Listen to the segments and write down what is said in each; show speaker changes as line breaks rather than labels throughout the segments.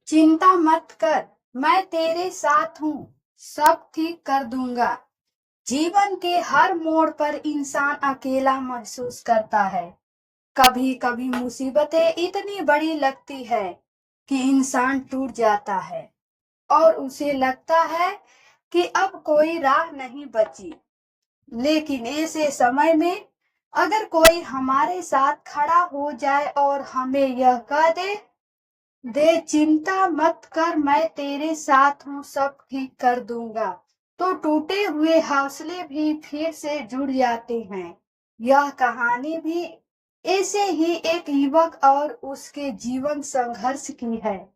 चिंता मत कर, मैं तेरे साथ हूँ, सब ठीक कर दूंगा। जीवन के हर मोड़ पर इंसान अकेला महसूस करता है। कभी कभी मुसीबतें इतनी बड़ी लगती है कि इंसान टूट जाता है और उसे लगता है कि अब कोई राह नहीं बची। लेकिन ऐसे समय में अगर कोई हमारे साथ खड़ा हो जाए और हमें यह कह दे दे चिंता मत कर, मैं तेरे साथ हूँ, सब ठीक कर दूंगा, तो टूटे हुए हौसले भी फिर से जुड़ जाते हैं। यह कहानी भी ऐसे ही एक युवक और उसके जीवन संघर्ष की है,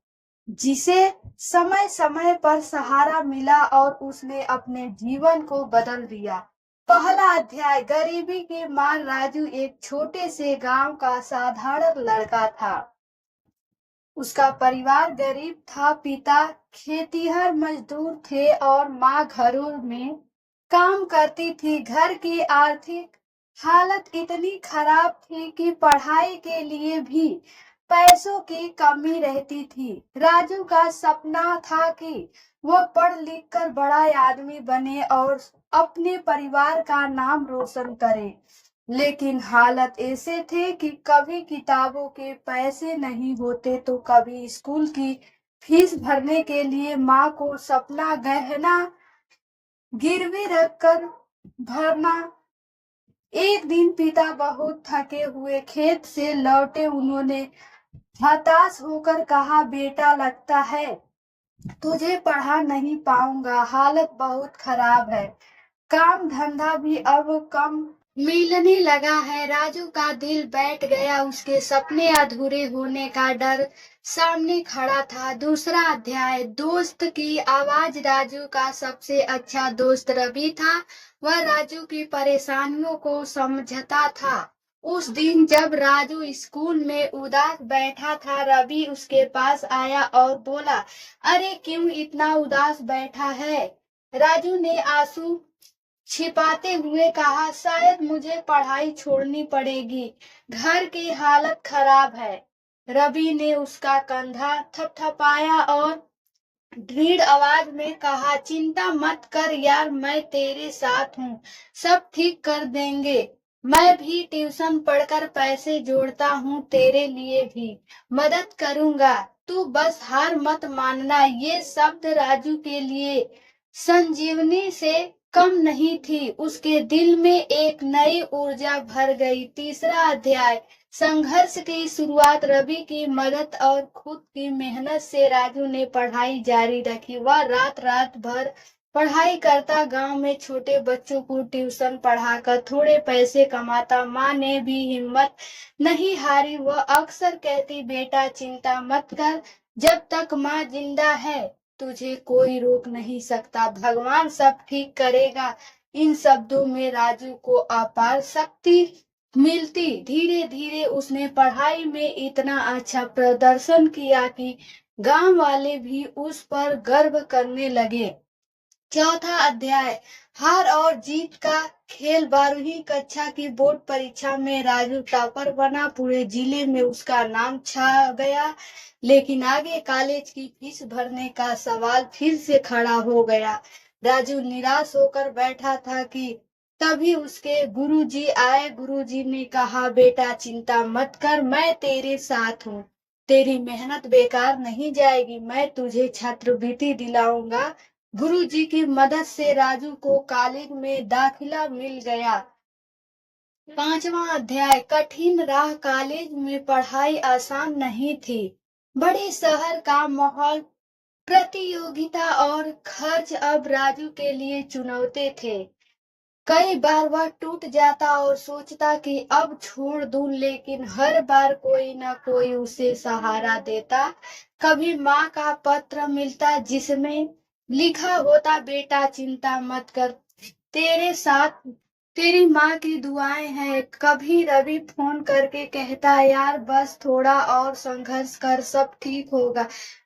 जिसे समय समय पर सहारा मिला और उसने अपने जीवन को बदल दिया। पहला अध्याय। गरीबी की मार। राजू एक छोटे से गांव का साधारण लड़का था। उसका परिवार गरीब था। पिता खेतिहर मजदूर थे और माँ घरों में काम करती थी। घर की आर्थिक हालत इतनी खराब थी कि पढ़ाई के लिए भी पैसों की कमी रहती थी। राजू का सपना था कि वह पढ़ लिख कर बड़ा आदमी बने और अपने परिवार का नाम रोशन करे। लेकिन हालत ऐसे थे कि कभी किताबों के पैसे नहीं होते तो कभी स्कूल की फीस भरने के लिए माँ को सपना गहना गिरवी रखकर भरना। एक दिन पिता बहुत थके हुए खेत से लौटे। उन्होंने हताश होकर कहा, बेटा लगता है तुझे पढ़ा नहीं पाऊंगा, हालत बहुत खराब है। काम धंधा भी अब कम मिलने लगा है। राजू का दिल बैठ गया। उसके सपने अधूरे होने का डर सामने खड़ा था। दूसरा अध्याय। दोस्त की आवाज। राजू का सबसे अच्छा दोस्त रवि था। वह राजू की परेशानियों को समझता था। उस दिन जब राजू स्कूल में उदास बैठा था, रवि उसके पास आया और बोला, अरे क्यों इतना उदास बैठा है? राजू ने आंसू छिपाते हुए कहा, शायद मुझे पढ़ाई छोड़नी पड़ेगी, घर की हालत खराब है। रवि ने उसका कंधा थपथपाया और दृढ़ आवाज में कहा, चिंता मत कर यार, मैं तेरे साथ हूँ, सब ठीक कर देंगे। मैं भी ट्यूशन पढ़कर पैसे जोड़ता हूँ, तेरे लिए भी मदद करूंगा, तू बस हार मत मानना। ये शब्द राजू के लिए संजीवनी से कम नहीं थी। उसके दिल में एक नई ऊर्जा भर गई। तीसरा अध्याय। संघर्ष की शुरुआत। रवि की मदद और खुद की मेहनत से राजू ने पढ़ाई जारी रखी। वह रात रात भर पढ़ाई करता, गांव में छोटे बच्चों को ट्यूशन पढ़ाकर थोड़े पैसे कमाता। माँ ने भी हिम्मत नहीं हारी। वह अक्सर कहती, बेटा चिंता मत कर, जब तक माँ जिंदा है तुझे कोई रोक नहीं सकता, भगवान सब ठीक करेगा। इन शब्दों में राजू को अपार शक्ति मिलती। धीरे धीरे उसने पढ़ाई में इतना अच्छा प्रदर्शन किया कि गांव वाले भी उस पर गर्व करने लगे। चौथा अध्याय। हार और जीत का खेल। 12वीं कक्षा की बोर्ड परीक्षा में राजू टॉपर बना। पूरे जिले में उसका नाम छा गया। लेकिन आगे कॉलेज की फीस भरने का सवाल फिर से खड़ा हो गया। राजू निराश होकर बैठा था कि तभी उसके गुरुजी आए। गुरुजी ने कहा, बेटा चिंता मत कर, मैं तेरे साथ हूँ, तेरी मेहनत बेकार नहीं जाएगी, मैं तुझे छात्रवृत्ति दिलाऊंगा। गुरुजी की मदद से राजू को कॉलेज में दाखिला मिल गया। पांचवा अध्याय। कठिन राह। कॉलेज में पढ़ाई आसान नहीं थी। बड़े शहर का माहौल, प्रतियोगिता और खर्च अब राजू के लिए चुनौती थे। कई बार वह टूट जाता और सोचता कि अब छोड़ दूं, लेकिन हर बार कोई न कोई उसे सहारा देता। कभी माँ का पत्र मिलता जिसमें लिखा होता, बेटा चिंता मत कर, तेरे साथ तेरी माँ की दुआएं हैं। कभी रवि फोन करके कहता, यार बस थोड़ा और संघर्ष कर, सब ठीक होगा।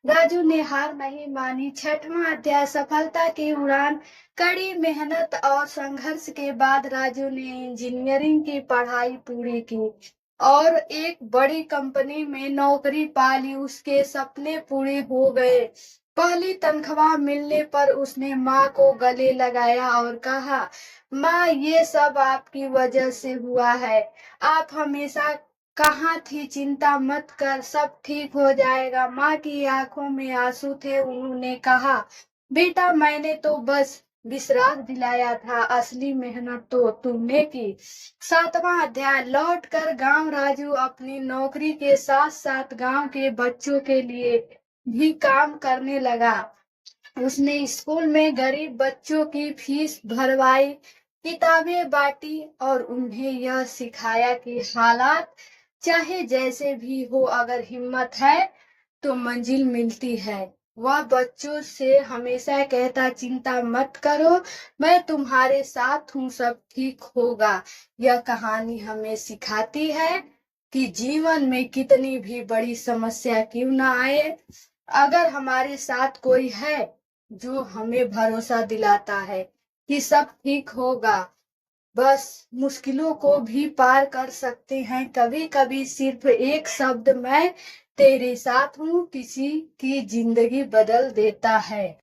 राजू ने हार नहीं मानी। छठवां अध्याय। सफलता की उड़ान। कड़ी मेहनत और संघर्ष के बाद राजू ने इंजीनियरिंग की पढ़ाई पूरी की। और एक बड़ी कंपनी में नौकरी पा ली। उसके सपने पूरे हो गए। पहली तनख्वाह मिलने पर उसने माँ को गले लगाया और कहा, माँ, ये सब आपकी वजह से हुआ है। आप हमेशा कहाँ थी? चिंता मत कर, सब ठीक हो जाएगा। माँ की आंखों में आंसू थे। उन्होंने कहा, बेटा, मैंने तो बस विश्राम दिलाया था, असली मेहनत तो तुमने की। 7वां अध्याय। लौट कर गांव। राजू अपनी नौकरी के साथ साथ गांव के बच्चों के लिए भी काम करने लगा। उसने स्कूल में गरीब बच्चों की फीस भरवाई, किताबें बांटी और उन्हें यह सिखाया कि हालात चाहे जैसे भी हो, अगर हिम्मत है तो मंजिल मिलती है। वह बच्चों से हमेशा कहता, चिंता मत करो, मैं तुम्हारे साथ हूँ, सब ठीक होगा। यह कहानी हमें सिखाती है कि जीवन में कितनी भी बड़ी समस्या क्यों ना आए, अगर हमारे साथ कोई है जो हमें भरोसा दिलाता है कि सब ठीक होगा, बस मुश्किलों को भी पार कर सकते हैं। कभी कभी सिर्फ एक शब्द, मैं तेरे साथ हूँ, किसी की जिंदगी बदल देता है।